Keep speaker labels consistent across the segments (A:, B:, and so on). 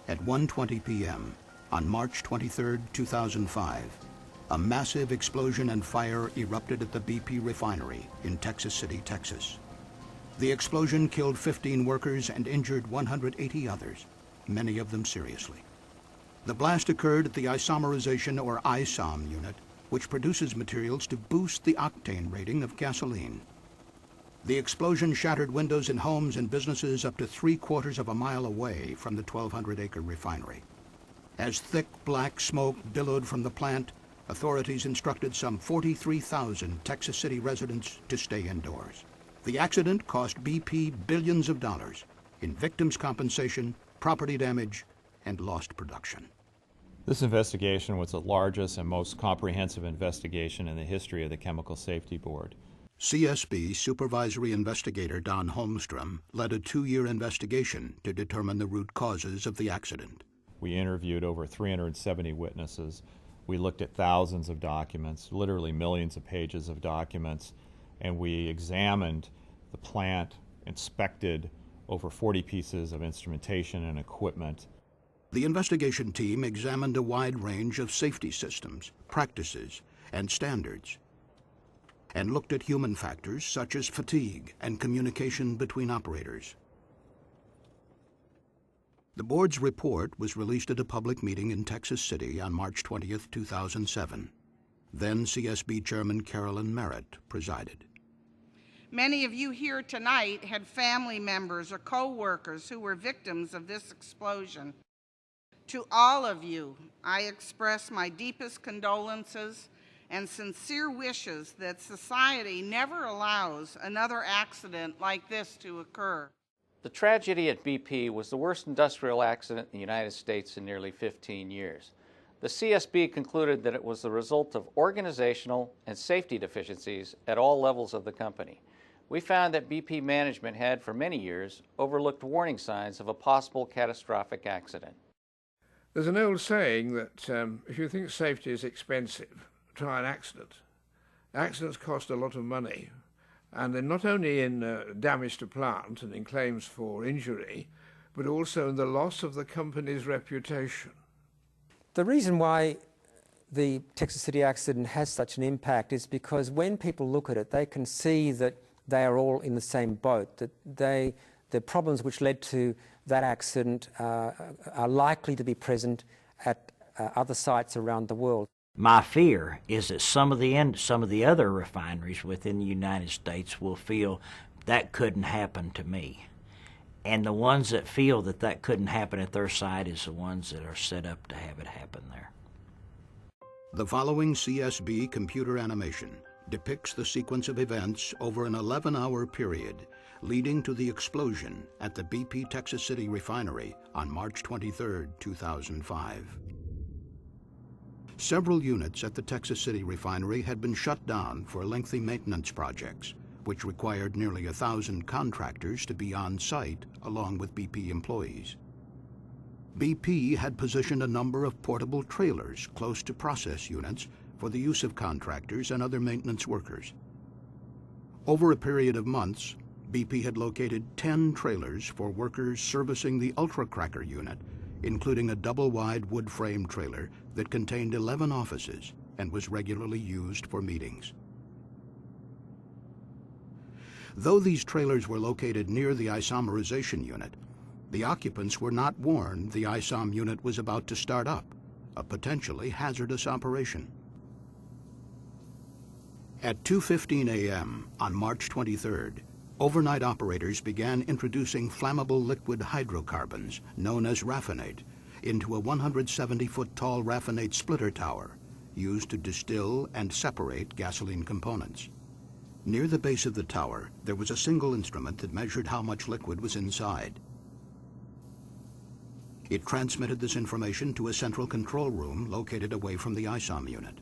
A: At 1:20 p.m. on March 23, 2005, a massive explosion and fire erupted at the BP refinery in Texas City, Texas. The explosion killed 15 workers and injured 180 others, many of them seriously. The blast occurred at the isomerization or ISOM unit, which produces materials to boost the octane rating of gasoline. The explosion shattered windows in homes and businesses up to 3/4 of a mile away from the 1,200-acre refinery. As thick black smoke billowed from the plant, authorities instructed some 43,000 Texas City residents to stay indoors. The accident cost BP billions of dollars in victims' compensation, property damage, and lost production.
B: This investigation was the largest and most comprehensive investigation in the history of the Chemical Safety Board.
A: CSB Supervisory Investigator Don Holmstrom led a 2-year investigation to determine the root causes of the accident.
B: We interviewed over 370 witnesses. We looked at thousands of documents, literally millions of pages of documents, and we examined the plant, inspected over 40 pieces of instrumentation and equipment.
A: The investigation team examined a wide range of safety systems, practices, and standards, and looked at human factors such as fatigue and communication between operators. The board's report was released at a public meeting in Texas City on March 20, 2007. Then CSB Chairman Carolyn Merritt presided.
C: Many of you here tonight had family members or co-workers who were victims of this explosion. To all of you, I express my deepest condolences and sincere wishes that society never allows another accident like this to occur.
D: The tragedy at BP was the worst industrial accident in the United States in nearly 15 years. The CSB concluded that it was the result of organizational and safety deficiencies at all levels of the company. We found that BP management had, for many years, overlooked warning signs of a possible catastrophic accident.
E: There's an old saying that if you think safety is expensive, try an accident. Accidents cost a lot of money, and they're not only in damage to plant and in claims for injury, but also in the loss of the company's reputation.
F: The reason why the Texas City accident has such an impact is because when people look at it, they can see that they are all in the same boat, that the problems which led to that accident are likely to be present at other sites around the world.
G: My fear is that some of the other refineries within the United States will feel that couldn't happen to me. And the ones that feel that that couldn't happen at their site is the ones that are set up to have it happen there.
A: The following CSB computer animation depicts the sequence of events over an 11-hour period leading to the explosion at the BP Texas City refinery on March 23, 2005. Several units at the Texas City refinery had been shut down for lengthy maintenance projects, which required nearly 1,000 contractors to be on site along with BP employees. BP had positioned a number of portable trailers close to process units for the use of contractors and other maintenance workers. Over a period of months, BP had located 10 trailers for workers servicing the ultra-cracker unit, including a double-wide wood-frame trailer that contained 11 offices and was regularly used for meetings. Though these trailers were located near the isomerization unit, the occupants were not warned the ISOM unit was about to start up, a potentially hazardous operation. At 2:15 a.m. on March 23rd, overnight operators began introducing flammable liquid hydrocarbons, known as raffinate, into a 170-foot tall raffinate splitter tower used to distill and separate gasoline components. Near the base of the tower, there was a single instrument that measured how much liquid was inside. It transmitted this information to a central control room located away from the ISOM unit.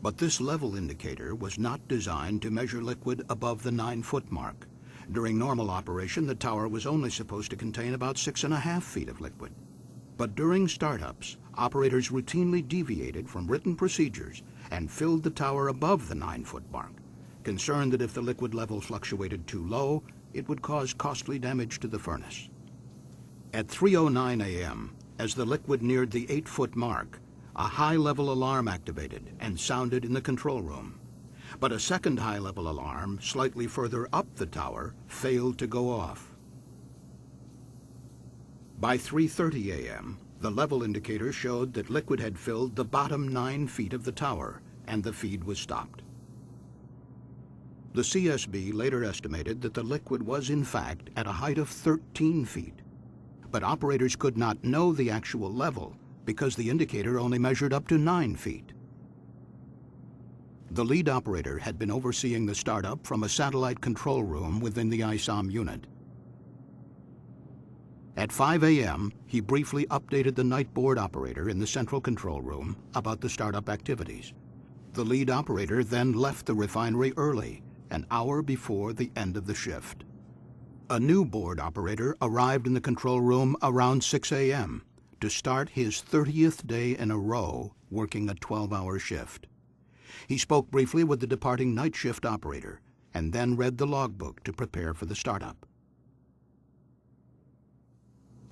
A: But this level indicator was not designed to measure liquid above the 9-foot mark. During normal operation, the tower was only supposed to contain about 6.5 feet of liquid. But during startups, operators routinely deviated from written procedures and filled the tower above the 9-foot mark, concerned that if the liquid level fluctuated too low, it would cause costly damage to the furnace. At 3:09 a.m., As the liquid neared the 8-foot mark, a high-level alarm activated and sounded in the control room. But a second high-level alarm, slightly further up the tower, failed to go off. By 3:30 a.m., the level indicator showed that liquid had filled the bottom 9 feet of the tower, and the feed was stopped. The CSB later estimated that the liquid was in fact at a height of 13 feet, but operators could not know the actual level because the indicator only measured up to 9 feet. The lead operator had been overseeing the startup from a satellite control room within the ISOM unit. At 5 a.m., he briefly updated the night board operator in the central control room about the startup activities. The lead operator then left the refinery early, an hour before the end of the shift. A new board operator arrived in the control room around 6 a.m. to start his 30th day in a row working a 12-hour shift. He spoke briefly with the departing night shift operator and then read the logbook to prepare for the startup.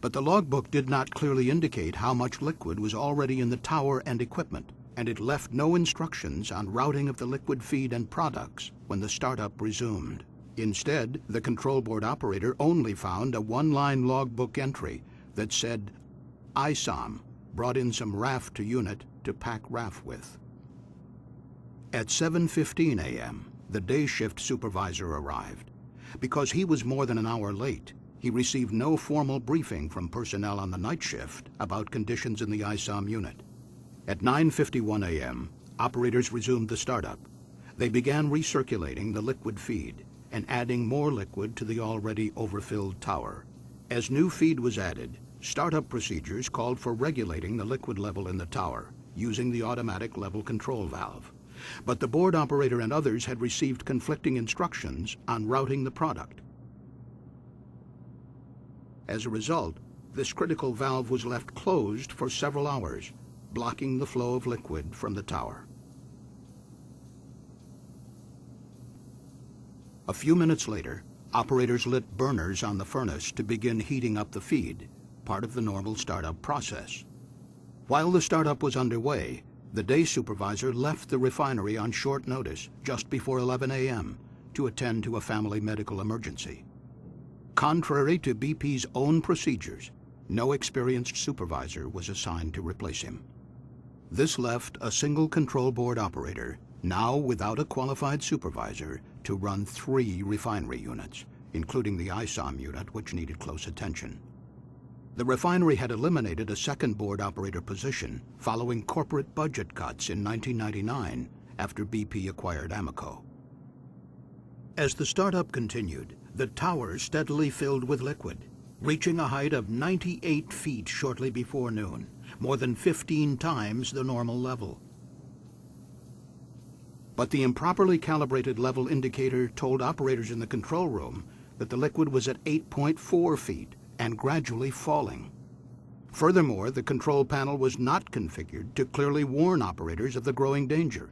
A: But the logbook did not clearly indicate how much liquid was already in the tower and equipment, and it left no instructions on routing of the liquid feed and products when the startup resumed. Instead, the control board operator only found a one-line logbook entry that said, ISOM brought in some RAF to unit to pack RAF with. At 7:15 a.m., the day shift supervisor arrived. Because he was more than an hour late, he received no formal briefing from personnel on the night shift about conditions in the ISOM unit. At 9:51 a.m., operators resumed the startup. They began recirculating the liquid feed and adding more liquid to the already overfilled tower. As new feed was added, startup procedures called for regulating the liquid level in the tower using the automatic level control valve. But the board operator and others had received conflicting instructions on routing the product. As a result, this critical valve was left closed for several hours, blocking the flow of liquid from the tower. A few minutes later, operators lit burners on the furnace to begin heating up the feed, part of the normal startup process. While the startup was underway, the day supervisor left the refinery on short notice just before 11 a.m. to attend to a family medical emergency. Contrary to BP's own procedures, no experienced supervisor was assigned to replace him. This left a single control board operator, now without a qualified supervisor, to run 3 refinery units, including the ISOM unit, which needed close attention. The refinery had eliminated a second board operator position following corporate budget cuts in 1999 after BP acquired Amoco. As the startup continued, the tower steadily filled with liquid, reaching a height of 98 feet shortly before noon, more than 15 times the normal level. But the improperly calibrated level indicator told operators in the control room that the liquid was at 8.4 feet and gradually falling. Furthermore, the control panel was not configured to clearly warn operators of the growing danger.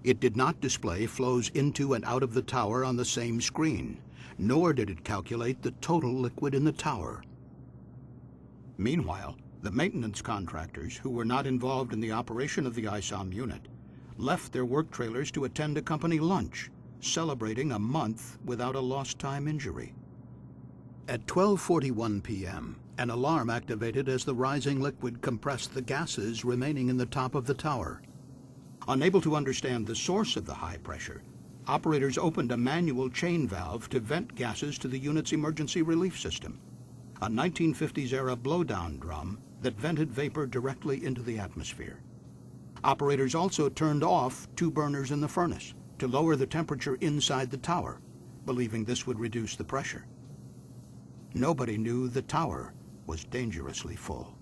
A: It did not display flows into and out of the tower on the same screen, nor did it calculate the total liquid in the tower. Meanwhile, the maintenance contractors, who were not involved in the operation of the ISOM unit, left their work trailers to attend a company lunch, celebrating a month without a lost time injury. At 12:41 p.m., an alarm activated as the rising liquid compressed the gases remaining in the top of the tower. Unable to understand the source of the high pressure, operators opened a manual chain valve to vent gases to the unit's emergency relief system, a 1950s-era blowdown drum that vented vapor directly into the atmosphere. Operators also turned off 2 burners in the furnace to lower the temperature inside the tower, believing this would reduce the pressure. Nobody knew the tower was dangerously full.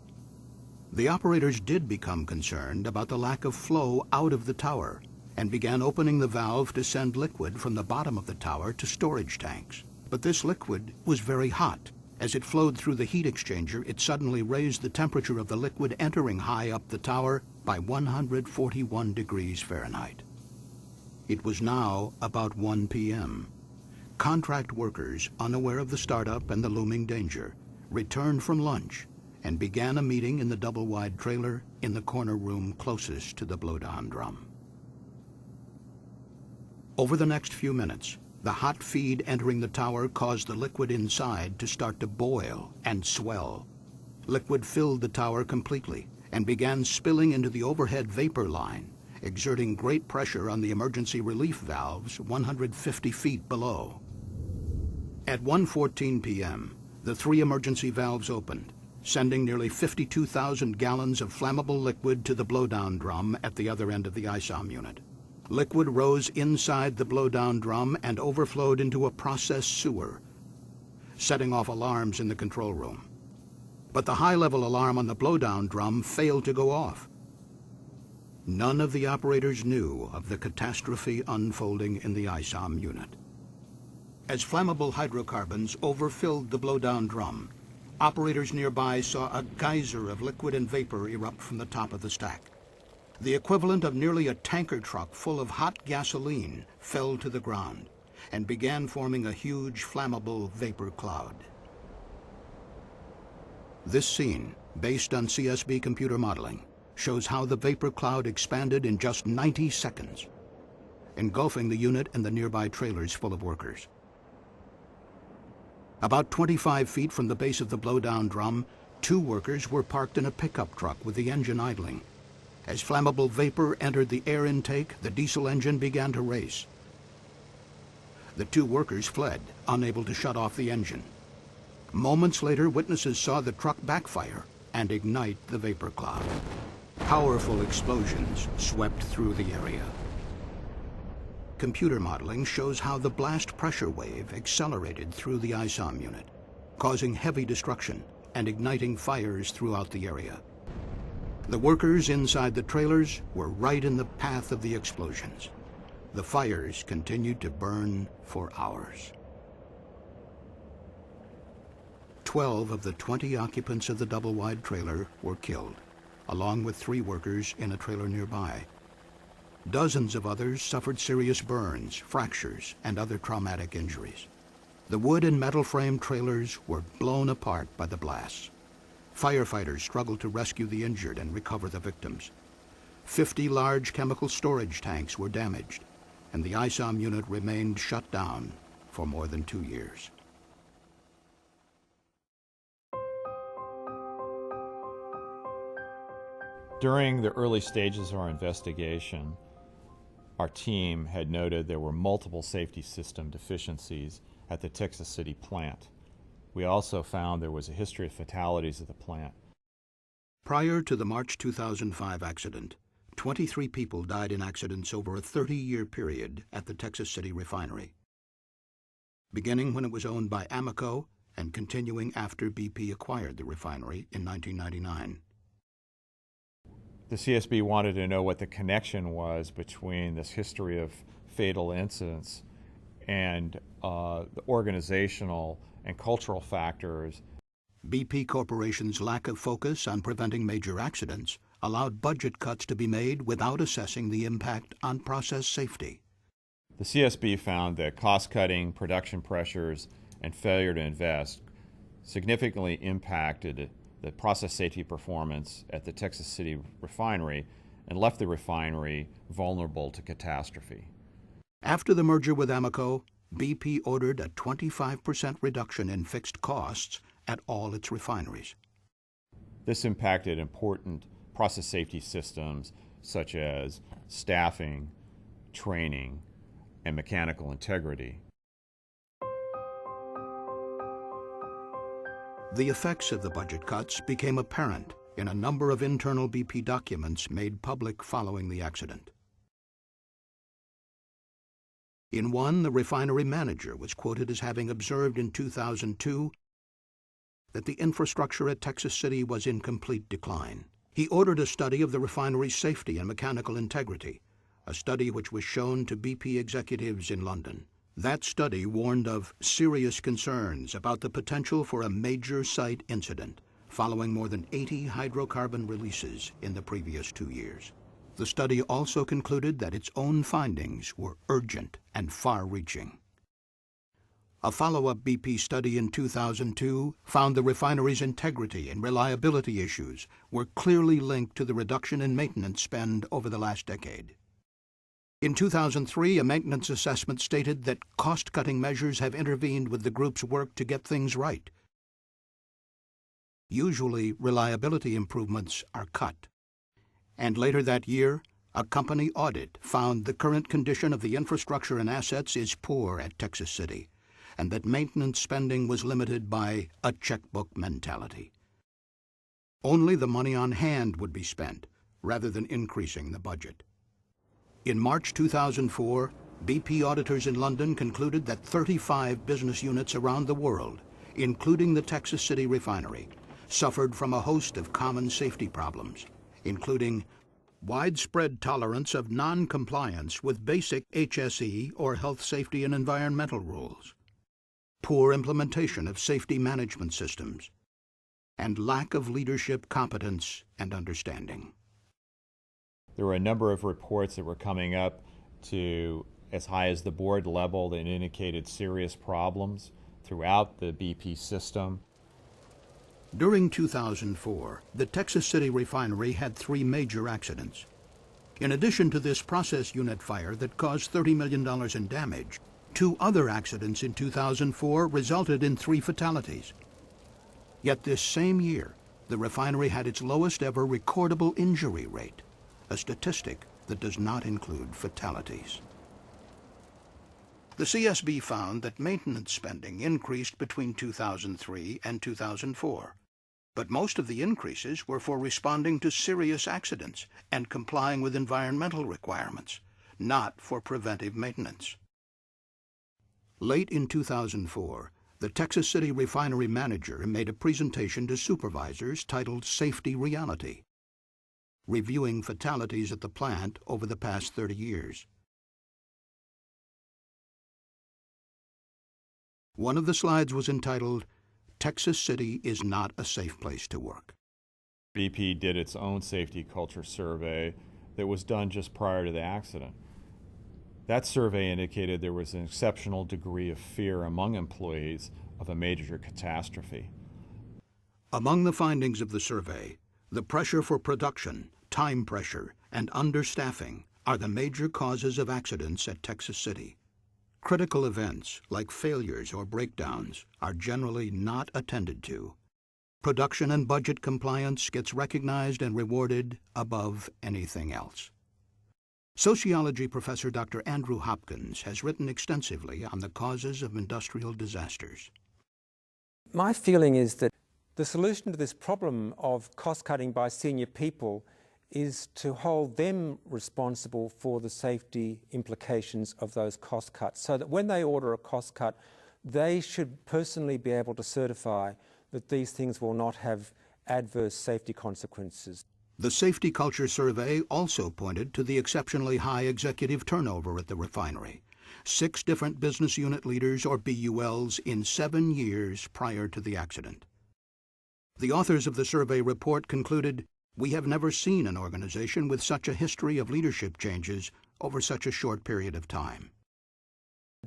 A: The operators did become concerned about the lack of flow out of the tower and began opening the valve to send liquid from the bottom of the tower to storage tanks. But this liquid was very hot. As it flowed through the heat exchanger, it suddenly raised the temperature of the liquid entering high up the tower by 141 degrees Fahrenheit. It was now about 1 p.m. Contract workers, unaware of the startup and the looming danger, returned from lunch and began a meeting in the double-wide trailer in the corner room closest to the blowdown drum. Over the next few minutes, the hot feed entering the tower caused the liquid inside to start to boil and swell. Liquid filled the tower completely and began spilling into the overhead vapor line, exerting great pressure on the emergency relief valves 150 feet below. At 1:14 p.m., the 3 emergency valves opened, sending nearly 52,000 gallons of flammable liquid to the blowdown drum at the other end of the ISOM unit. Liquid rose inside the blowdown drum and overflowed into a process sewer, setting off alarms in the control room. But the high-level alarm on the blowdown drum failed to go off. None of the operators knew of the catastrophe unfolding in the ISOM unit. As flammable hydrocarbons overfilled the blowdown drum, operators nearby saw a geyser of liquid and vapor erupt from the top of the stack. The equivalent of nearly a tanker truck full of hot gasoline fell to the ground and began forming a huge flammable vapor cloud. This scene, based on CSB computer modeling, shows how the vapor cloud expanded in just 90 seconds, engulfing the unit and the nearby trailers full of workers. About 25 feet from the base of the blowdown drum, 2 workers were parked in a pickup truck with the engine idling. As flammable vapor entered the air intake, the diesel engine began to race. The 2 workers fled, unable to shut off the engine. Moments later, witnesses saw the truck backfire and ignite the vapor cloud. Powerful explosions swept through the area. Computer modeling shows how the blast pressure wave accelerated through the ISOM unit, causing heavy destruction and igniting fires throughout the area. The workers inside the trailers were right in the path of the explosions. The fires continued to burn for hours. 12 of the 20 occupants of the double-wide trailer were killed, along with 3 workers in a trailer nearby. Dozens of others suffered serious burns, fractures, and other traumatic injuries. The wood and metal frame trailers were blown apart by the blasts. Firefighters struggled to rescue the injured and recover the victims. 50 large chemical storage tanks were damaged, and the ISOM unit remained shut down for more than 2 years.
B: During the early stages of our investigation, our team had noted there were multiple safety system deficiencies at the Texas City plant. We also found there was a history of fatalities at the plant.
A: Prior to the March 2005 accident, 23 people died in accidents over a 30-year period at the Texas City Refinery, beginning when it was owned by Amoco and continuing after BP acquired the refinery in 1999.
B: The CSB wanted to know what the connection was between this history of fatal incidents and the organizational and cultural factors.
A: BP Corporation's lack of focus on preventing major accidents allowed budget cuts to be made without assessing the impact on process safety.
B: The CSB found that cost-cutting, production pressures, and failure to invest significantly impacted the process safety performance at the Texas City Refinery and left the refinery vulnerable to catastrophe.
A: After the merger with Amoco, BP ordered a 25% reduction in fixed costs at all its refineries.
B: This impacted important process safety systems such as staffing, training, and mechanical integrity.
A: The effects of the budget cuts became apparent in a number of internal BP documents made public following the accident. In one, the refinery manager was quoted as having observed in 2002 that the infrastructure at Texas City was in complete decline. He ordered a study of the refinery's safety and mechanical integrity, a study which was shown to BP executives in London. That study warned of serious concerns about the potential for a major site incident following more than 80 hydrocarbon releases in the previous 2 years. The study also concluded that its own findings were urgent and far-reaching. A follow-up BP study in 2002 found the refinery's integrity and reliability issues were clearly linked to the reduction in maintenance spend over the last decade. In 2003, a maintenance assessment stated that cost-cutting measures have intervened with the group's work to get things right. Usually, reliability improvements are cut. And later that year, a company audit found the current condition of the infrastructure and assets is poor at Texas City, and that maintenance spending was limited by a checkbook mentality. Only the money on hand would be spent, rather than increasing the budget. In March 2004, BP auditors in London concluded that 35 business units around the world, including the Texas City refinery, suffered from a host of common safety problems, including widespread tolerance of non-compliance with basic HSE or health, safety, and environmental rules, poor implementation of safety management systems, and lack of leadership competence and understanding.
B: There were a number of reports that were coming up to as high as the board level that indicated serious problems throughout the BP system.
A: During 2004, the Texas City refinery had 3 major accidents. In addition to this process unit fire that caused $30 million in damage, 2 other accidents in 2004 resulted in 3 fatalities. Yet this same year, the refinery had its lowest ever recordable injury rate, a statistic that does not include fatalities. The CSB found that maintenance spending increased between 2003 and 2004. But most of the increases were for responding to serious accidents and complying with environmental requirements, not for preventive maintenance. Late in 2004, the Texas City refinery manager made a presentation to supervisors titled Safety Reality, reviewing fatalities at the plant over the past 30 years. One of the slides was entitled, "Texas City is not a safe place to work."
B: BP did its own safety culture survey that was done just prior to the accident. That survey indicated there was an exceptional degree of fear among employees of a major catastrophe.
A: Among the findings of the survey, the pressure for production, time pressure, and understaffing are the major causes of accidents at Texas City. Critical events, like failures or breakdowns, are generally not attended to. Production and budget compliance gets recognized and rewarded above anything else. Sociology professor Dr. Andrew Hopkins has written extensively on the causes of industrial disasters.
F: My feeling is that the solution to this problem of cost-cutting by senior people is to hold them responsible for the safety implications of those cost cuts, so that when they order a cost cut, they should personally be able to certify that these things will not have adverse safety consequences.
A: The Safety Culture Survey also pointed to the exceptionally high executive turnover at the refinery. 6 different business unit leaders, or BULs, in 7 years prior to the accident. The authors of the survey report concluded, "We have never seen an organization with such a history of leadership changes over such a short period of time."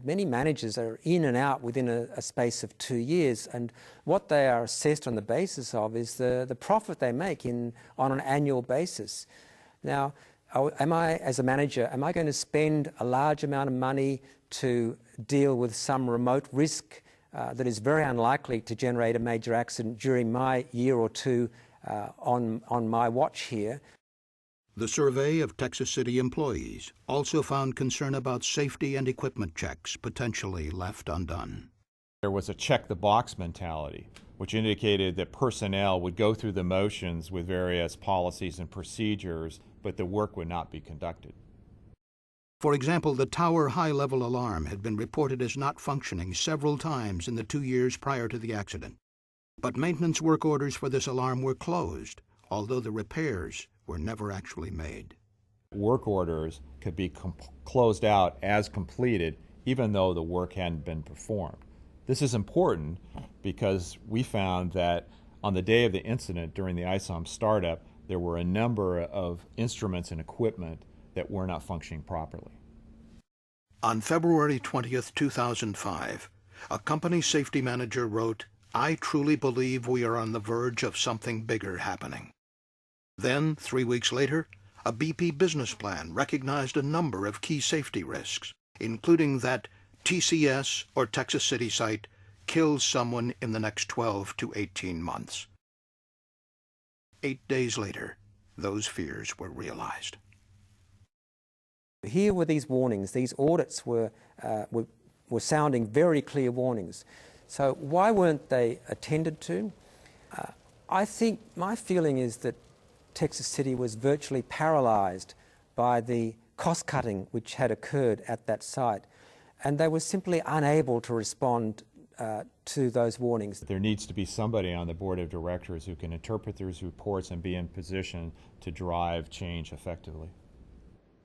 F: Many managers are in and out within a space of 2 years, and what they are assessed on the basis of is the profit they make on an annual basis. Now, am I, as a manager, am I going to spend a large amount of money to deal with some remote risk that is very unlikely to generate a major accident during my year or two on my watch here?
A: The survey of Texas City employees also found concern about safety and equipment checks potentially left undone.
B: There was a check-the-box mentality, which indicated that personnel would go through the motions with various policies and procedures, but the work would not be conducted.
A: For example, the tower high-level alarm had been reported as not functioning several times in the 2 years prior to the accident. But maintenance work orders for this alarm were closed, although the repairs were never actually made.
B: Work orders could be closed out as completed, even though the work hadn't been performed. This is important because we found that on the day of the incident during the ISOM startup, there were a number of instruments and equipment that were not functioning properly.
A: On February 20th, 2005, a company safety manager wrote, "I truly believe we are on the verge of something bigger happening." Then, 3 weeks later, a BP business plan recognized a number of key safety risks, including that TCS, or Texas City site, kills someone in the next 12 to 18 months. 8 days later, those fears were realized.
F: Here were these warnings. These audits were sounding very clear warnings. So why weren't they attended to? I think my feeling is that Texas City was virtually paralyzed by the cost-cutting which had occurred at that site, and they were simply unable to respond to those warnings.
B: There needs to be somebody on the board of directors who can interpret those reports and be in position to drive change effectively.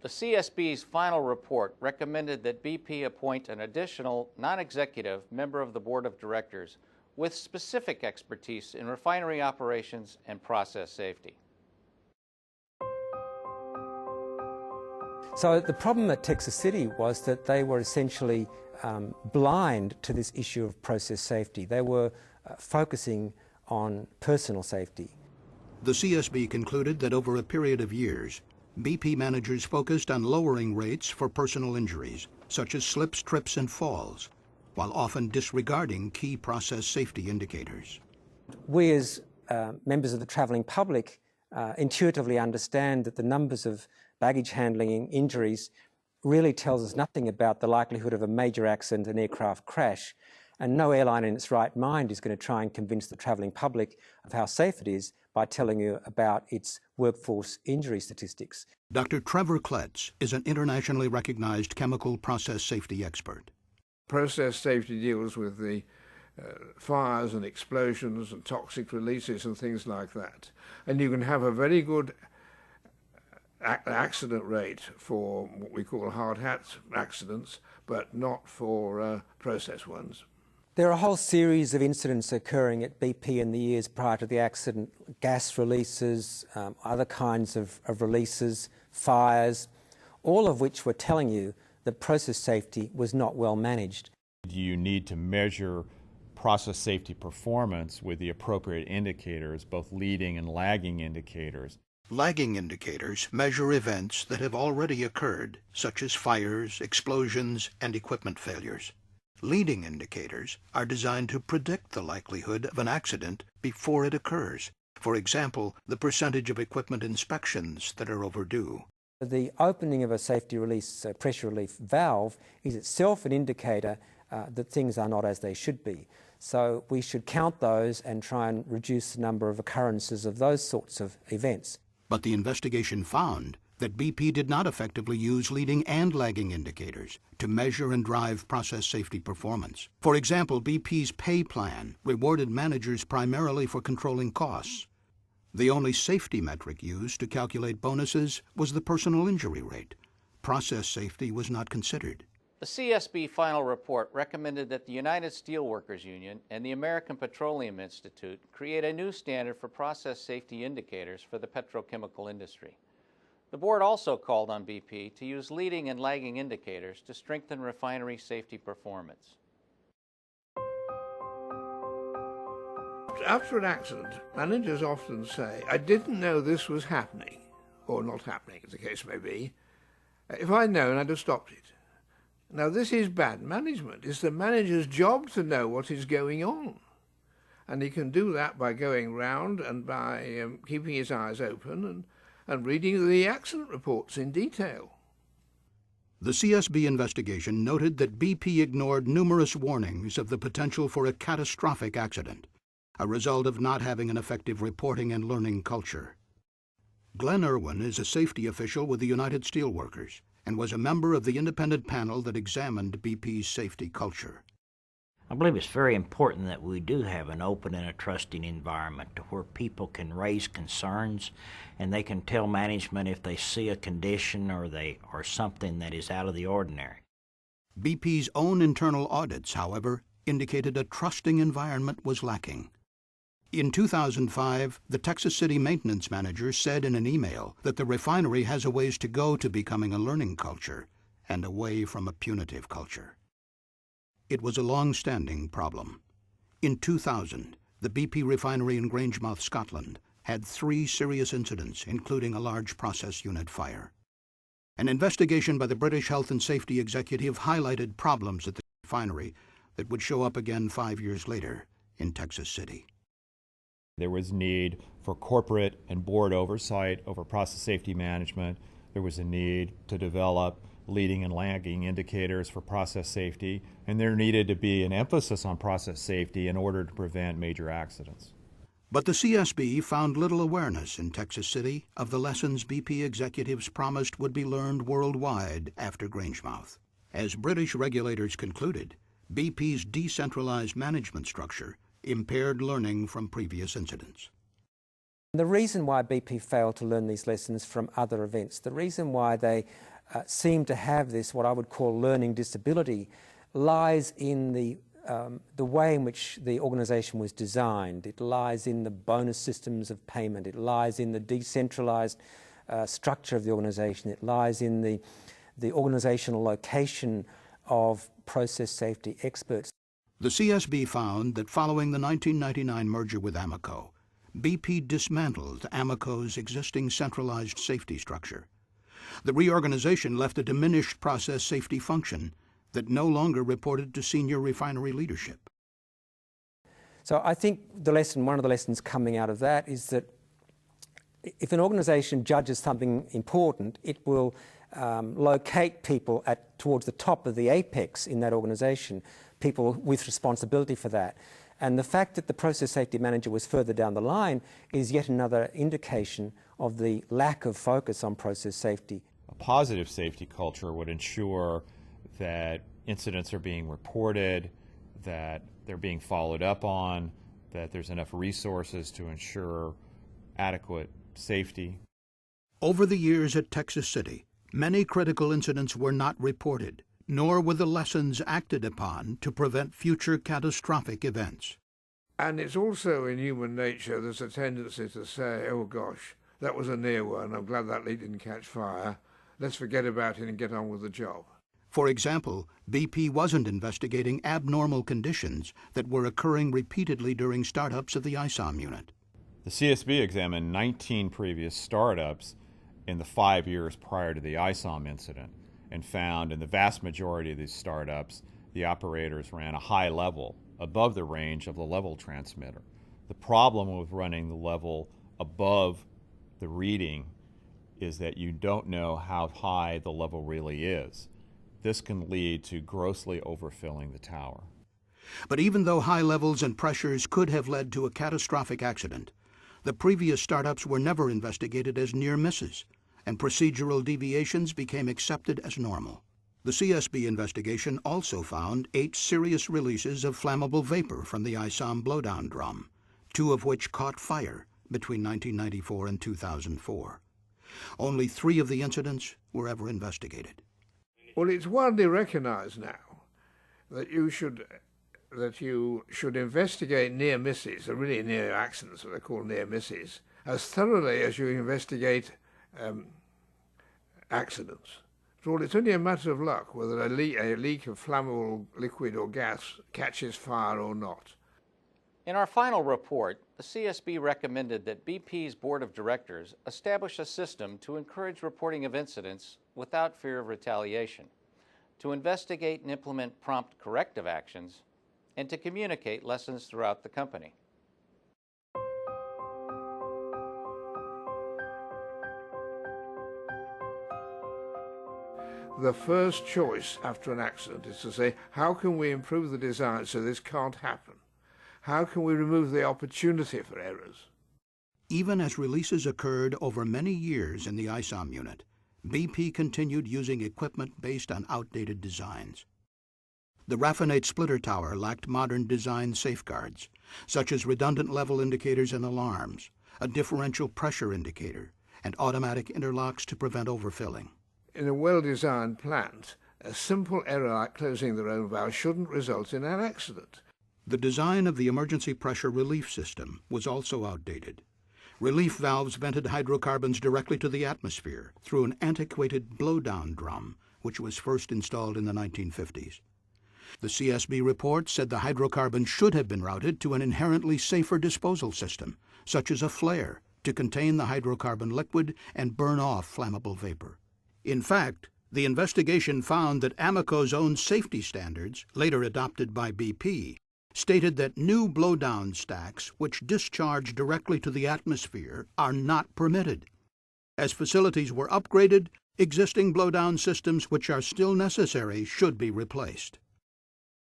D: The CSB's final report recommended that BP appoint an additional non-executive member of the board of directors with specific expertise in refinery operations and process safety.
F: So the problem at Texas City was that they were essentially blind to this issue of process safety. They were focusing on personal safety.
A: The CSB concluded that over a period of years, BP managers focused on lowering rates for personal injuries, such as slips, trips, and falls, while often disregarding key process safety indicators.
F: We as members of the travelling public intuitively understand that the numbers of baggage handling injuries really tells us nothing about the likelihood of a major accident, an aircraft crash, and no airline in its right mind is going to try and convince the travelling public of how safe it is by telling you about its workforce injury statistics.
A: Dr. Trevor Kletz is an internationally recognized chemical process safety expert.
E: Process safety deals with the fires and explosions and toxic releases and things like that. And you can have a very good accident rate for what we call hard hat accidents, but not for process ones.
F: There are a whole series of incidents occurring at BP in the years prior to the accident: gas releases, other kinds of releases, fires, all of which were telling you that process safety was not well managed.
B: You need to measure process safety performance with the appropriate indicators, both leading and lagging indicators.
A: Lagging indicators measure events that have already occurred, such as fires, explosions, and equipment failures. Leading indicators are designed to predict the likelihood of an accident before it occurs. For example, the percentage of equipment inspections that are overdue.
F: The opening of a safety release pressure relief valve is itself an indicator that things are not as they should be. So we should count those and try and reduce the number of occurrences of those sorts of events.
A: But the investigation found that BP did not effectively use leading and lagging indicators to measure and drive process safety performance. For example, BP's pay plan rewarded managers primarily for controlling costs. The only safety metric used to calculate bonuses was the personal injury rate. Process safety was not considered.
D: The CSB final report recommended that the United Steelworkers Union and the American Petroleum Institute create a new standard for process safety indicators for the petrochemical industry. The board also called on BP to use leading and lagging indicators to strengthen refinery safety performance.
E: After an accident, managers often say, "I didn't know this was happening," or not happening, as the case may be. "If I'd known, I'd have stopped it." Now, this is bad management. It's the manager's job to know what is going on. And he can do that by going round and by keeping his eyes open and reading the accident reports in detail.
A: The CSB investigation noted that BP ignored numerous warnings of the potential for a catastrophic accident, a result of not having an effective reporting and learning culture. Glenn Irwin is a safety official with the United Steelworkers and was a member of the independent panel that examined BP's safety culture.
G: I believe it's very important that we do have an open and a trusting environment to where people can raise concerns and they can tell management if they see a condition or something that is out of the ordinary.
A: BP's own internal audits, however, indicated a trusting environment was lacking. In 2005, the Texas City maintenance manager said in an email that the refinery has a ways to go to becoming a learning culture and away from a punitive culture. it was a long-standing problem. In 2000, the BP refinery in Grangemouth, Scotland, had 3 serious incidents, including a large process unit fire. An investigation by the British Health and Safety Executive highlighted problems at the refinery that would show up again 5 years later in Texas City.
B: There was need for corporate and board oversight over process safety management. There was a need to develop leading and lagging indicators for process safety, and there needed to be an emphasis on process safety in order to prevent major accidents.
A: But the CSB found little awareness in Texas City of the lessons BP executives promised would be learned worldwide after Grangemouth. As British regulators concluded, BP's decentralized management structure impaired learning from previous incidents.
F: The reason why BP failed to learn these lessons from other events, the reason why they seem to have this, what I would call learning disability, lies in the way in which the organisation was designed. It lies in the bonus systems of payment. It lies in the decentralised structure of the organisation. It lies in the organisational location of process safety experts.
A: The CSB found that following the 1999 merger with Amoco, BP dismantled Amoco's existing centralized safety structure. The reorganization left a diminished process safety function that no longer reported to senior refinery leadership.
F: So I think one of the lessons coming out of that is that if an organisation judges something important, it will locate people towards the top of the apex in that organisation, people with responsibility for that. And the fact that the process safety manager was further down the line is yet another indication of the lack of focus on process safety.
B: A positive safety culture would ensure that incidents are being reported, that they're being followed up on, that there's enough resources to ensure adequate safety.
A: Over the years at Texas City, many critical incidents were not reported, nor were the lessons acted upon to prevent future catastrophic events.
E: And it's also in human nature, there's a tendency to say, oh gosh, that was a near one, I'm glad that leak didn't catch fire, let's forget about it and get on with the job.
A: For example, BP wasn't investigating abnormal conditions that were occurring repeatedly during startups of the ISOM unit.
B: The CSB examined 19 previous startups in the 5 years prior to the ISOM incident and found in the vast majority of these startups, the operators ran a high level above the range of the level transmitter. The problem with running the level above the reading is that you don't know how high the level really is. This can lead to grossly overfilling the tower.
A: But even though high levels and pressures could have led to a catastrophic accident, the previous startups were never investigated as near misses, and procedural deviations became accepted as normal. The CSB investigation also found 8 serious releases of flammable vapor from the ISOM blowdown drum, 2 of which caught fire between 1994 and 2004. Only 3 of the incidents were ever investigated.
E: Well, it's widely recognized now that you should investigate near misses, or really near accidents, what they call near misses, as thoroughly as you investigate accidents. So it's only a matter of luck whether a leak of flammable liquid or gas catches fire or not.
D: In our final report, the CSB recommended that BP's Board of Directors establish a system to encourage reporting of incidents without fear of retaliation, to investigate and implement prompt corrective actions, and to communicate lessons throughout the company.
E: The first choice after an accident is to say, how can we improve the design so this can't happen? How can we remove the opportunity for errors?
A: Even as releases occurred over many years in the ISOM unit, BP continued using equipment based on outdated designs. The raffinate splitter tower lacked modern design safeguards, such as redundant level indicators and alarms, a differential pressure indicator, and automatic interlocks to prevent overfilling.
E: In a well-designed plant, a simple error like closing the own valve shouldn't result in an accident.
A: The design of the emergency pressure relief system was also outdated. Relief valves vented hydrocarbons directly to the atmosphere through an antiquated blowdown drum, which was first installed in the 1950s. The CSB report said the hydrocarbons should have been routed to an inherently safer disposal system, such as a flare, to contain the hydrocarbon liquid and burn off flammable vapor. In fact, the investigation found that Amoco's own safety standards, later adopted by BP, stated that new blowdown stacks which discharge directly to the atmosphere are not permitted. As facilities were upgraded, existing blowdown systems which are still necessary should be replaced.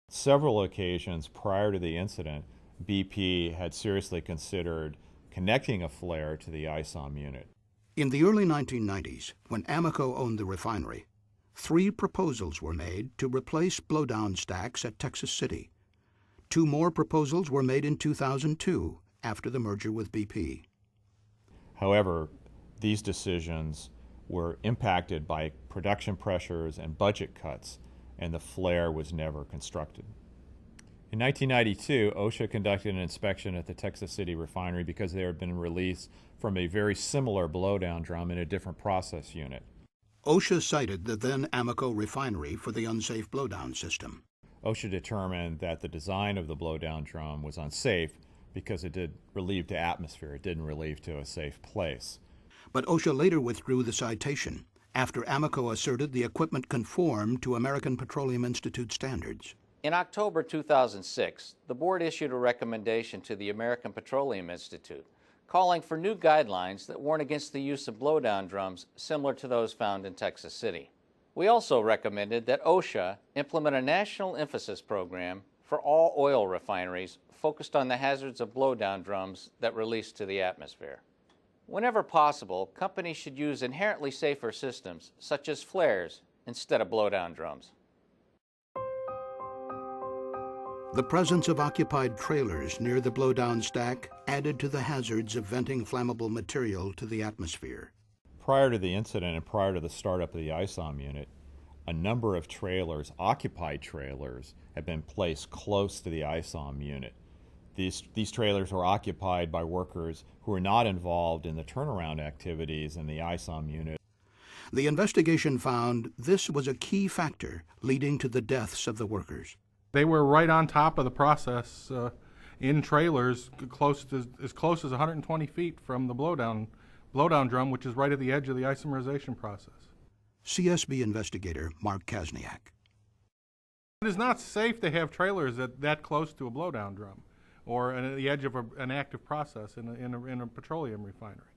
B: Several occasions prior to the incident, BP had seriously considered connecting a flare to the ISOM unit.
A: In the early 1990s, when Amoco owned the refinery, 3 proposals were made to replace blowdown stacks at Texas City. 2 more proposals were made in 2002 after the merger with BP.
B: However, these decisions were impacted by production pressures and budget cuts, and the flare was never constructed. In 1992, OSHA conducted an inspection at the Texas City refinery because there had been release from a very similar blowdown drum in a different process unit.
A: OSHA cited the then Amoco refinery for the unsafe blowdown system.
B: OSHA determined that the design of the blowdown drum was unsafe because it did relieve to atmosphere. It didn't relieve to a safe place.
A: But OSHA later withdrew the citation after Amoco asserted the equipment conformed to American Petroleum Institute standards.
D: In October 2006, the board issued a recommendation to the American Petroleum Institute calling for new guidelines that warn against the use of blowdown drums similar to those found in Texas City. We also recommended that OSHA implement a national emphasis program for all oil refineries focused on the hazards of blowdown drums that release to the atmosphere. Whenever possible, companies should use inherently safer systems, such as flares, instead of blowdown drums.
A: The presence of occupied trailers near the blowdown stack added to the hazards of venting flammable material to the atmosphere.
B: Prior to the incident and prior to the startup of the ISOM unit, a number of trailers, occupied trailers, had been placed close to the ISOM unit. These trailers were occupied by workers who were not involved in the turnaround activities in the ISOM unit.
A: The investigation found this was a key factor leading to the deaths of the workers.
H: They were right on top of the process in trailers as close as 120 feet from the blowdown drum, which is right at the edge of the isomerization process.
A: CSB investigator Mark Kasniak.
H: It is not safe to have trailers that close to a blowdown drum or at the edge of an active process in a petroleum refinery.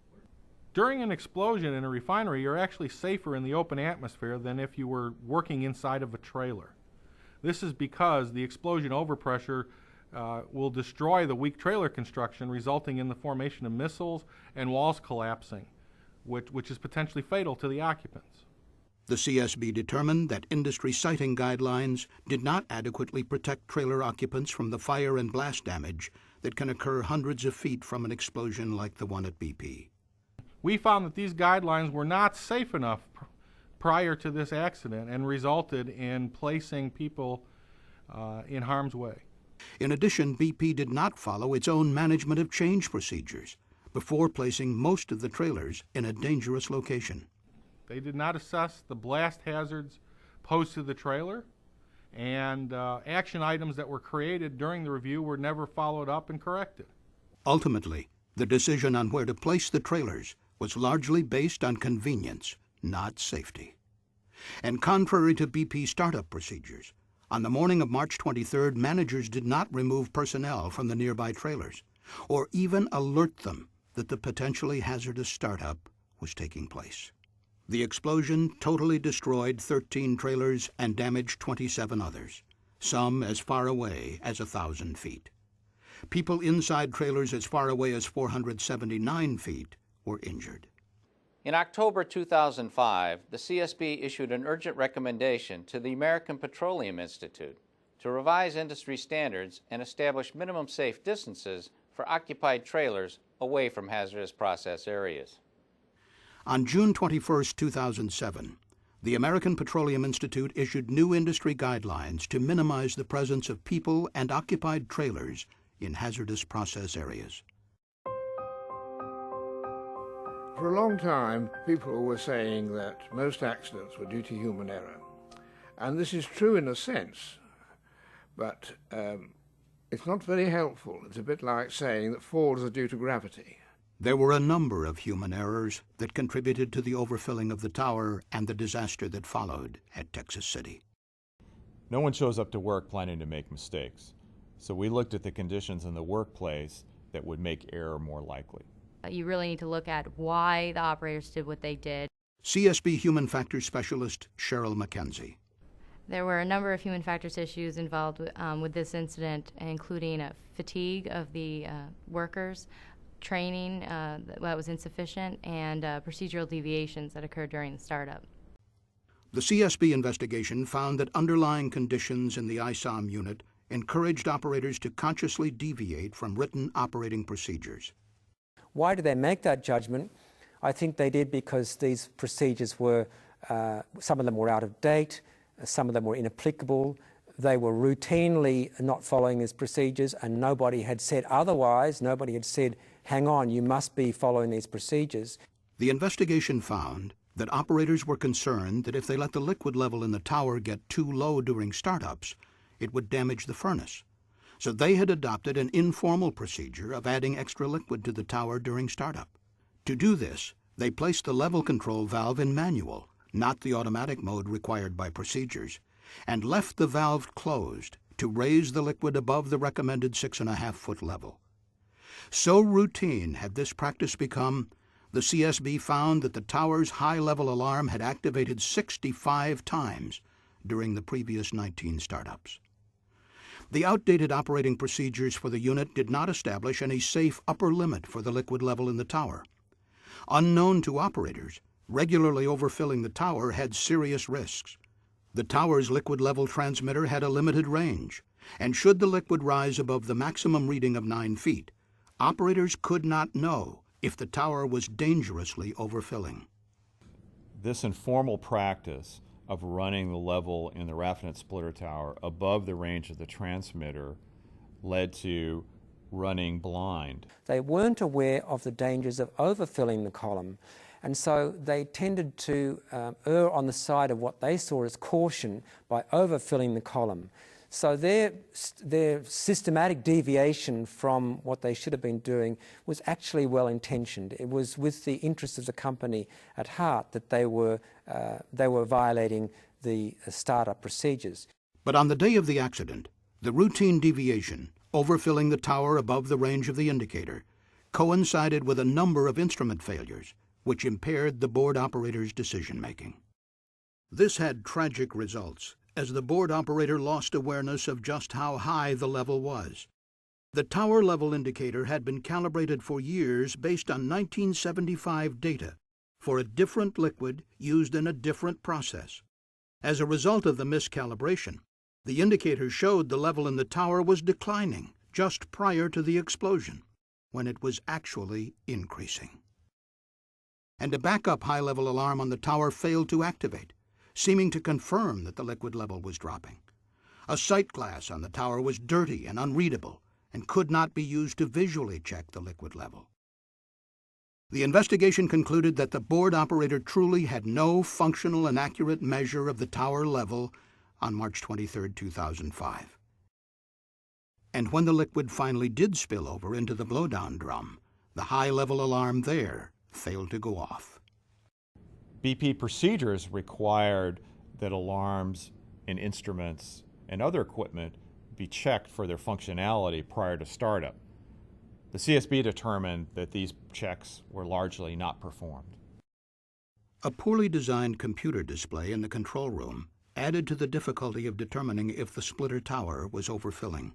H: During an explosion in a refinery, you're actually safer in the open atmosphere than if you were working inside of a trailer. This is because the explosion overpressure will destroy the weak trailer construction, resulting in the formation of missiles and walls collapsing, which is potentially fatal to the occupants.
A: The CSB determined that industry siting guidelines did not adequately protect trailer occupants from the fire and blast damage that can occur hundreds of feet from an explosion like the one at BP.
H: We found that these guidelines were not safe enough prior to this accident and resulted in placing people in harm's way.
A: In addition, BP did not follow its own management of change procedures before placing most of the trailers in a dangerous location.
H: They did not assess the blast hazards posed to the trailer, and action items that were created during the review were never followed up and corrected.
A: Ultimately, the decision on where to place the trailers was largely based on convenience, not safety. And contrary to BP startup procedures, on the morning of March 23rd, managers did not remove personnel from the nearby trailers or even alert them that the potentially hazardous startup was taking place. The explosion totally destroyed 13 trailers and damaged 27 others, some as far away as 1,000 feet. People inside trailers as far away as 479 feet were injured.
D: In October 2005, the CSB issued an urgent recommendation to the American Petroleum Institute to revise industry standards and establish minimum safe distances for occupied trailers away from hazardous process areas.
A: On June 21, 2007, the American Petroleum Institute issued new industry guidelines to minimize the presence of people and occupied trailers in hazardous process areas.
E: For a long time, people were saying that most accidents were due to human error. And this is true in a sense. but it's not very helpful. It's a bit like saying that falls are due to gravity.
A: There were a number of human errors that contributed to the overfilling of the tower and the disaster that followed at Texas City.
B: No one shows up to work planning to make mistakes. So we looked at the conditions in the workplace that would make error more likely.
I: You really need to look at why the operators did what they did.
A: CSB Human Factors Specialist Cheryl McKenzie.
I: There were a number of human factors issues involved with this incident, including fatigue of the workers, training that was insufficient, and procedural deviations that occurred during the startup.
A: The CSB investigation found that underlying conditions in the ISOM unit encouraged operators to consciously deviate from written operating procedures.
F: Why did they make that judgment? I think they did because these procedures were, some of them were out of date, some of them were inapplicable. They were routinely not following these procedures, and nobody had said otherwise. Nobody had said, hang on, you must be following these procedures.
A: The investigation found that operators were concerned that if they let the liquid level in the tower get too low during startups, it would damage the furnace. So they had adopted an informal procedure of adding extra liquid to the tower during startup. To do this, they placed the level control valve in manual, not the automatic mode required by procedures, and left the valve closed to raise the liquid above the recommended 6.5-foot level. So routine had this practice become, the CSB found that the tower's high-level alarm had activated 65 times during the previous 19 startups. The outdated operating procedures for the unit did not establish any safe upper limit for the liquid level in the tower. Unknown to operators, regularly overfilling the tower had serious risks. The tower's liquid level transmitter had a limited range, and should the liquid rise above the maximum reading of 9 feet, operators could not know if the tower was dangerously overfilling.
B: This informal practice of running the level in the raffinate splitter tower above the range of the transmitter led to running blind.
F: They weren't aware of the dangers of overfilling the column, and so they tended to err on the side of what they saw as caution by overfilling the column. So their systematic deviation from what they should have been doing was actually well-intentioned. It was with the interests of the company at heart that they were violating the startup procedures.
A: But on the day of the accident, the routine deviation, overfilling the tower above the range of the indicator, coincided with a number of instrument failures, which impaired the board operator's decision-making. This had tragic results, as the board operator lost awareness of just how high the level was. The tower level indicator had been calibrated for years based on 1975 data for a different liquid used in a different process. As a result of the miscalibration, the indicator showed the level in the tower was declining just prior to the explosion, when it was actually increasing. And a backup high-level alarm on the tower failed to activate, seeming to confirm that the liquid level was dropping. A sight glass on the tower was dirty and unreadable and could not be used to visually check the liquid level. The investigation concluded that the board operator truly had no functional and accurate measure of the tower level on March 23, 2005. And when the liquid finally did spill over into the blowdown drum, the high-level alarm there failed to go off.
B: BP procedures required that alarms and instruments and other equipment be checked for their functionality prior to startup. The CSB determined that these checks were largely not performed.
A: A poorly designed computer display in the control room added to the difficulty of determining if the splitter tower was overfilling.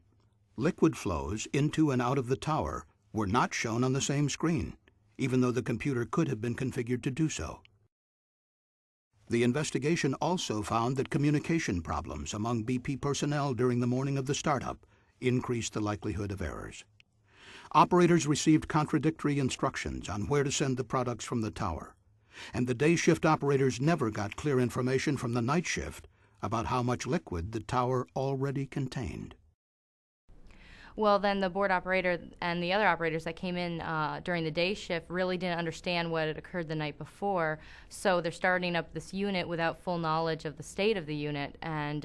A: Liquid flows into and out of the tower were not shown on the same screen, even though the computer could have been configured to do so. The investigation also found that communication problems among BP personnel during the morning of the startup increased the likelihood of errors. Operators received contradictory instructions on where to send the products from the tower, and the day shift operators never got clear information from the night shift about how much liquid the tower already contained.
I: Well, then the board operator and the other operators that came in during the day shift really didn't understand what had occurred the night before, so they're starting up this unit without full knowledge of the state of the unit, and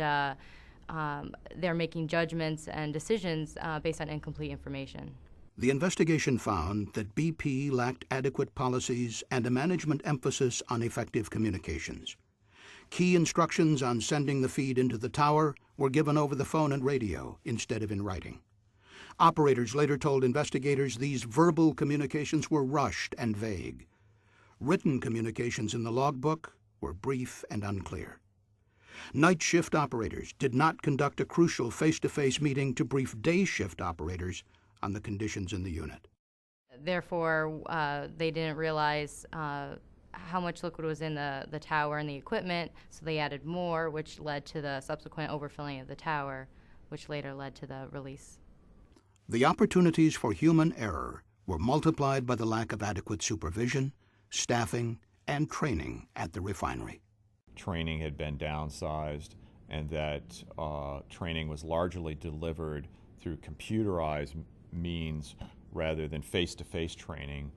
I: they're making judgments and decisions based on incomplete information.
A: The investigation found that BP lacked adequate policies and a management emphasis on effective communications. Key instructions on sending the feed into the tower were given over the phone and radio instead of in writing. Operators later told investigators these verbal communications were rushed and vague. Written communications in the logbook were brief and unclear. Night shift operators did not conduct a crucial face-to-face meeting to brief day shift operators on the conditions in the unit.
I: Therefore, they didn't realize how much liquid was in the tower and the equipment, so they added more, which led to the subsequent overfilling of the tower, which later led to the release.
A: The opportunities for human error were multiplied by the lack of adequate supervision, staffing, and training at the refinery.
B: Training had been downsized, and that training was largely delivered through computerized means rather than face-to-face training.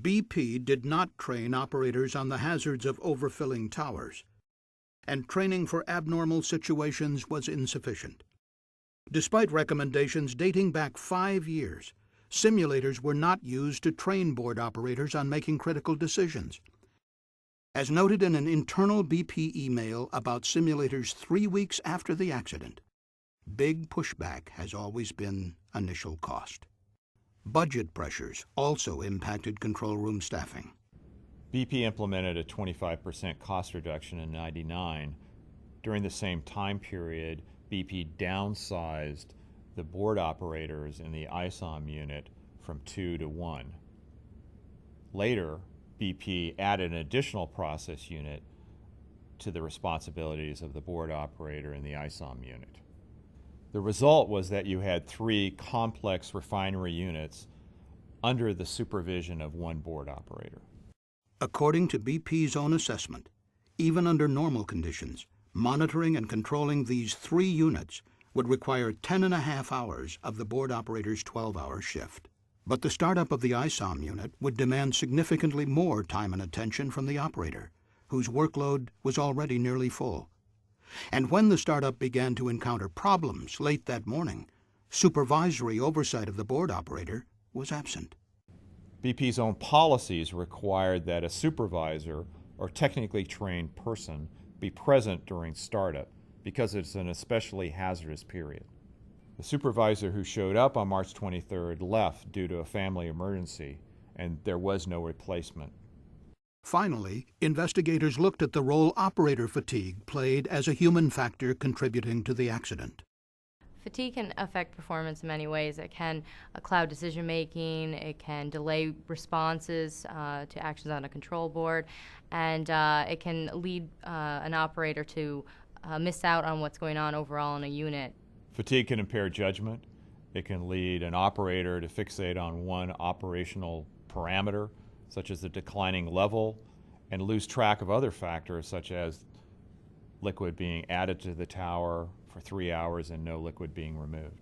A: BP did not train operators on the hazards of overfilling towers, and training for abnormal situations was insufficient. Despite recommendations dating back 5 years, simulators were not used to train board operators on making critical decisions. As noted in an internal BP email about simulators 3 weeks after the accident, big pushback has always been initial cost. Budget pressures also impacted control room staffing.
B: BP implemented a 25% cost reduction in '99. During the same time period, BP downsized the board operators in the ISOM unit from 2 to 1. Later, BP added an additional process unit to the responsibilities of the board operator in the ISOM unit. The result was that you had 3 complex refinery units under the supervision of one board operator.
A: According to BP's own assessment, even under normal conditions, monitoring and controlling these 3 units would require 10.5 hours of the board operator's 12-hour shift. But the startup of the ISOM unit would demand significantly more time and attention from the operator, whose workload was already nearly full. And when the startup began to encounter problems late that morning, supervisory oversight of the board operator was absent.
B: BP's own policies required that a supervisor or technically trained person be present during startup because it's an especially hazardous period. The supervisor who showed up on March 23rd left due to a family emergency, and there was no replacement.
A: Finally, investigators looked at the role operator fatigue played as a human factor contributing to the accident.
I: Fatigue can affect performance in many ways. It can cloud decision-making, it can delay responses to actions on a control board, and it can lead an operator to miss out on what's going on overall in a unit.
B: Fatigue can impair judgment. It can lead an operator to fixate on one operational parameter, such as the declining level, and lose track of other factors such as liquid being added to the tower for 3 hours and no liquid being removed.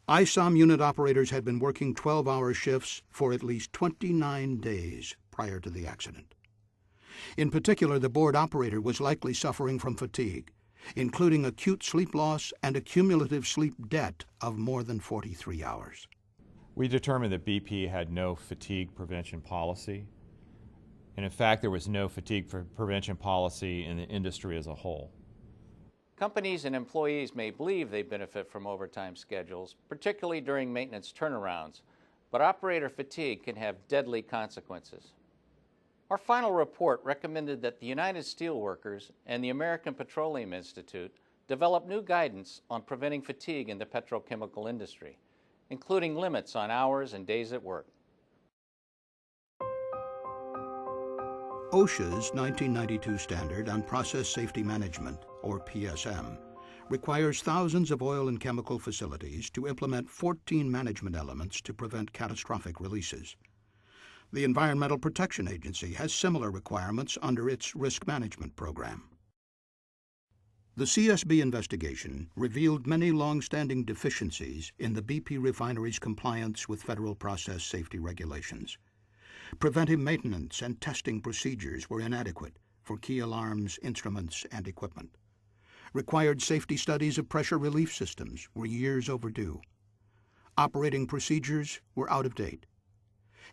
A: ISOM unit operators had been working 12-hour shifts for at least 29 days prior to the accident. In particular, the board operator was likely suffering from fatigue, including acute sleep loss and a cumulative sleep debt of more than 43 hours.
B: We determined that BP had no fatigue prevention policy, and in fact there was no fatigue prevention policy in the industry as a whole.
D: Companies and employees may believe they benefit from overtime schedules, particularly during maintenance turnarounds, but operator fatigue can have deadly consequences. Our final report recommended that the United Steelworkers and the American Petroleum Institute develop new guidance on preventing fatigue in the petrochemical industry, including limits on hours and days at work.
A: OSHA's 1992 standard on process safety management, or PSM, requires thousands of oil and chemical facilities to implement 14 management elements to prevent catastrophic releases. The Environmental Protection Agency has similar requirements under its risk management program. The CSB investigation revealed many long-standing deficiencies in the BP refinery's compliance with federal process safety regulations. Preventive maintenance and testing procedures were inadequate for key alarms, instruments, and equipment. Required safety studies of pressure relief systems were years overdue. Operating procedures were out of date.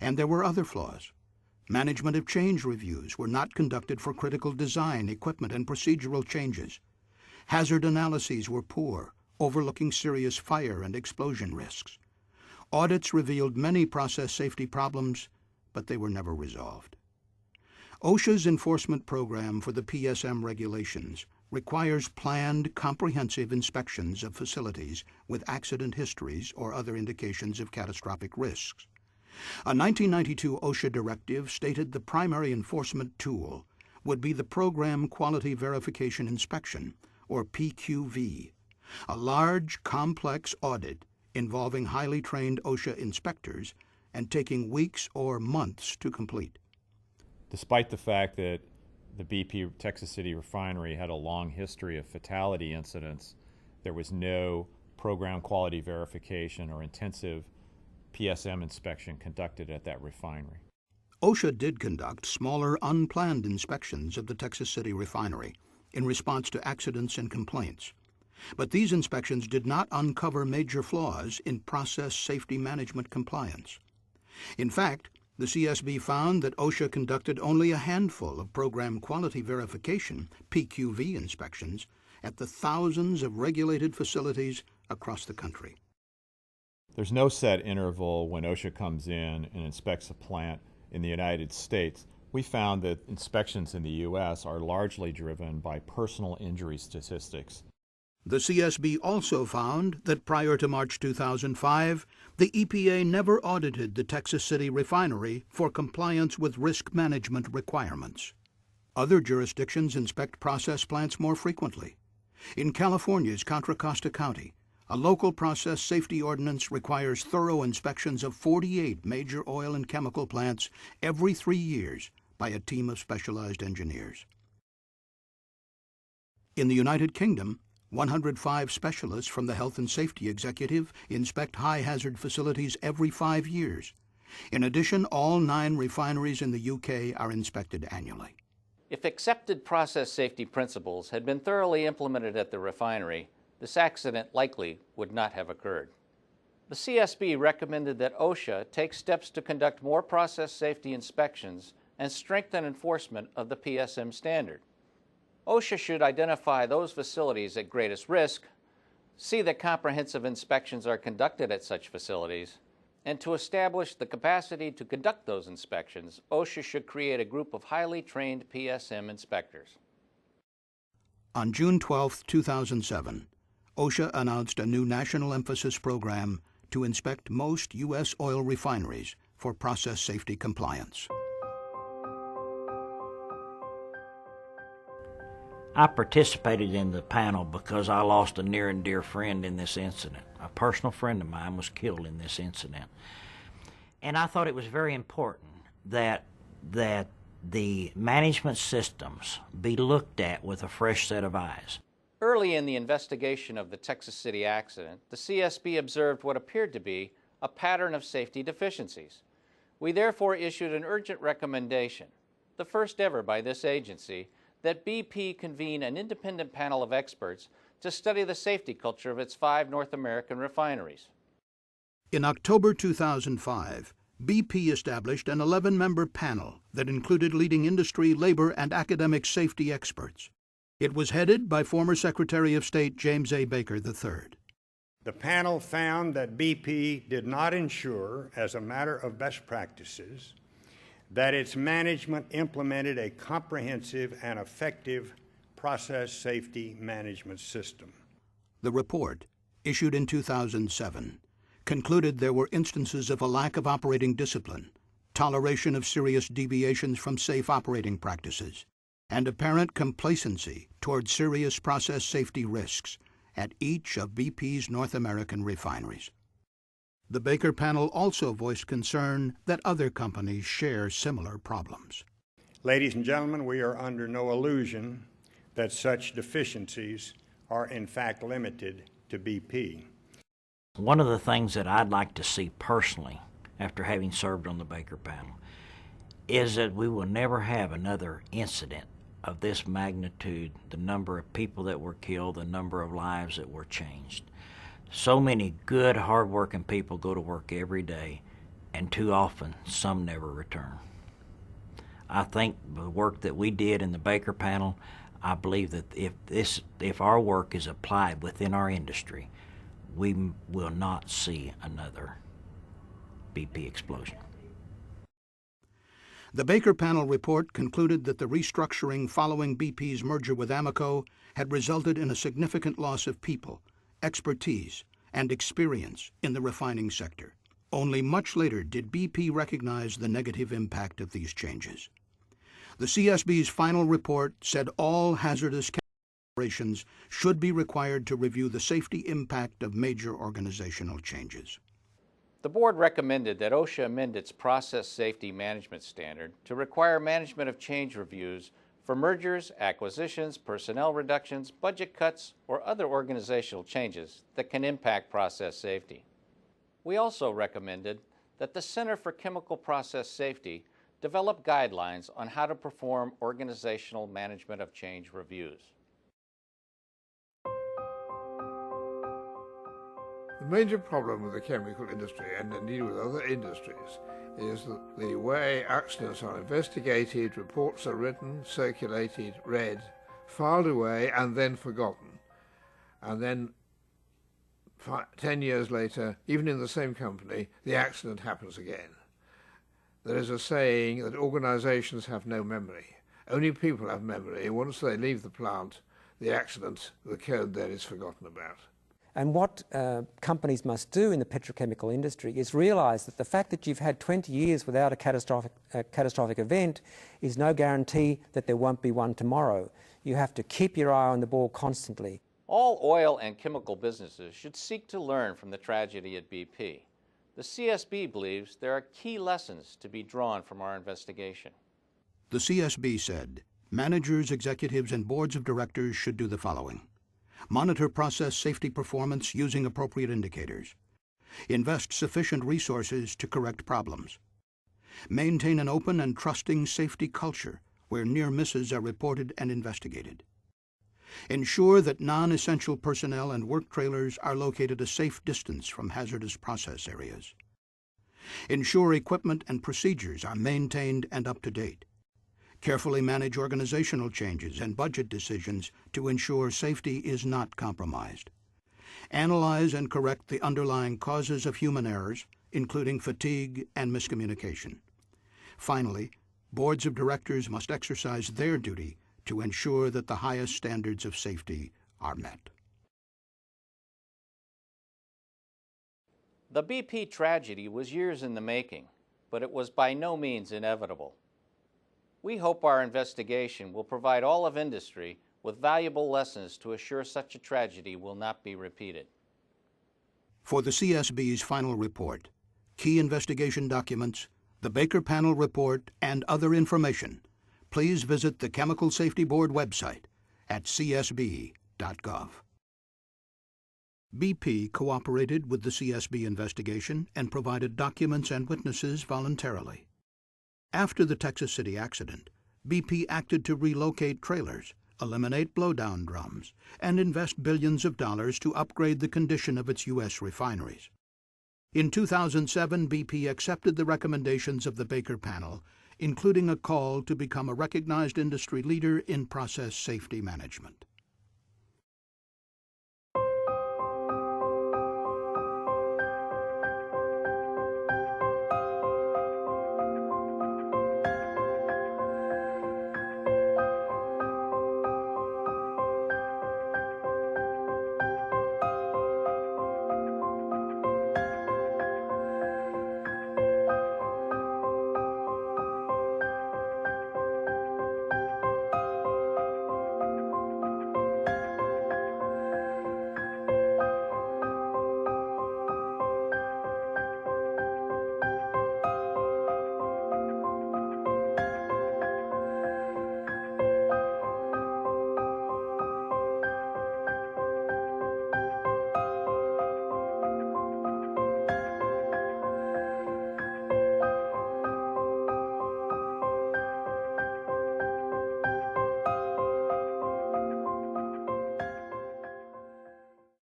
A: And there were other flaws. Management of change reviews were not conducted for critical design, equipment, and procedural changes. Hazard analyses were poor, overlooking serious fire and explosion risks. Audits revealed many process safety problems, but they were never resolved. OSHA's enforcement program for the PSM regulations requires planned, comprehensive inspections of facilities with accident histories or other indications of catastrophic risks. A 1992 OSHA directive stated the primary enforcement tool would be the Program Quality Verification Inspection, or PQV, a large, complex audit involving highly trained OSHA inspectors and taking weeks or months to complete.
B: Despite the fact that the BP Texas City Refinery had a long history of fatality incidents, there was no program quality verification or intensive PSM inspection conducted at that refinery.
A: OSHA did conduct smaller, unplanned inspections of the Texas City Refinery in response to accidents and complaints. But these inspections did not uncover major flaws in process safety management compliance. In fact, the CSB found that OSHA conducted only a handful of program quality verification, PQV inspections, at the thousands of regulated facilities across the country.
B: There's no set interval when OSHA comes in and inspects a plant in the United States. We found that inspections in the U.S. are largely driven by personal injury statistics.
A: The CSB also found that prior to March 2005, the EPA never audited the Texas City Refinery for compliance with risk management requirements. Other jurisdictions inspect process plants more frequently. In California's Contra Costa County, a local process safety ordinance requires thorough inspections of 48 major oil and chemical plants every 3 years by a team of specialized engineers. In the United Kingdom, 105 specialists from the Health and Safety Executive inspect high-hazard facilities every 5 years. In addition, all 9 refineries in the UK are inspected annually.
D: If accepted process safety principles had been thoroughly implemented at the refinery, this accident likely would not have occurred. The CSB recommended that OSHA take steps to conduct more process safety inspections and strengthen enforcement of the PSM standard. OSHA should identify those facilities at greatest risk, see that comprehensive inspections are conducted at such facilities, and to establish the capacity to conduct those inspections, OSHA should create a group of highly trained PSM inspectors.
A: On June 12, 2007, OSHA announced a new national emphasis program to inspect most U.S. oil refineries for process safety compliance.
G: I participated in the panel because I lost a near and dear friend in this incident. A personal friend of mine was killed in this incident. And I thought it was very important that the management systems be looked at with a fresh set of eyes.
D: Early in the investigation of the Texas City accident, the CSB observed what appeared to be a pattern of safety deficiencies. We therefore issued an urgent recommendation, the first ever by this agency, that BP convene an independent panel of experts to study the safety culture of its 5 North American refineries.
A: In October 2005, BP established an 11-member panel that included leading industry, labor, and academic safety experts. It was headed by former Secretary of State James A. Baker III.
J: The panel found that BP did not ensure, as a matter of best practices, that its management implemented a comprehensive and effective process safety management system.
A: The report, issued in 2007, concluded there were instances of a lack of operating discipline, toleration of serious deviations from safe operating practices, and apparent complacency toward serious process safety risks at each of BP's North American refineries. The Baker panel also voiced concern that other companies share similar problems.
J: Ladies and gentlemen, we are under no illusion that such deficiencies are in fact limited to BP.
G: One of the things that I'd like to see personally, after having served on the Baker panel, is that we will never have another incident of this magnitude, the number of people that were killed, the number of lives that were changed. So many good, hard-working people go to work every day, and too often, some never return. I think the work that we did in the Baker panel, I believe that if our work is applied within our industry, we will not see another BP explosion.
A: The Baker panel report concluded that the restructuring following BP's merger with Amoco had resulted in a significant loss of people, expertise, and experience in the refining sector. Only much later did BP recognize the negative impact of these changes. The CSB's final report said all hazardous operations should be required to review the safety impact of major organizational changes.
D: The board recommended that OSHA amend its process safety management standard to require management of change reviews for mergers, acquisitions, personnel reductions, budget cuts, or other organizational changes that can impact process safety. We also recommended that the Center for Chemical Process Safety develop guidelines on how to perform organizational management of change reviews.
E: The major problem with the chemical industry, and indeed with other industries, is that the way accidents are investigated, reports are written, circulated, read, filed away, and then forgotten. And then 10 years later, even in the same company, the accident happens again. There is a saying that organizations have no memory. Only people have memory. Once they leave the plant, the accident that occurred there is forgotten about.
F: And what companies must do in the petrochemical industry is realise that the fact that you've had 20 years without a catastrophic event is no guarantee that there won't be one tomorrow. You have to keep your eye on the ball constantly.
D: All oil and chemical businesses should seek to learn from the tragedy at BP. The CSB believes there are key lessons to be drawn from our investigation.
A: The CSB said, managers, executives, and boards of directors should do the following. Monitor process safety performance using appropriate indicators. Invest sufficient resources to correct problems. Maintain an open and trusting safety culture where near misses are reported and investigated. Ensure that non-essential personnel and work trailers are located a safe distance from hazardous process areas. Ensure equipment and procedures are maintained and up to date. Carefully manage organizational changes and budget decisions to ensure safety is not compromised. Analyze and correct the underlying causes of human errors, including fatigue and miscommunication. Finally, boards of directors must exercise their duty to ensure that the highest standards of safety are met.
D: The BP tragedy was years in the making, but it was by no means inevitable. We hope our investigation will provide all of industry with valuable lessons to assure such a tragedy will not be repeated.
A: For the CSB's final report, key investigation documents, the Baker Panel report, and other information, please visit the Chemical Safety Board website at csb.gov. BP cooperated with the CSB investigation and provided documents and witnesses voluntarily. After the Texas City accident, BP acted to relocate trailers, eliminate blowdown drums, and invest billions of dollars to upgrade the condition of its U.S. refineries. In 2007, BP accepted the recommendations of the Baker Panel, including a call to become a recognized industry leader in process safety management.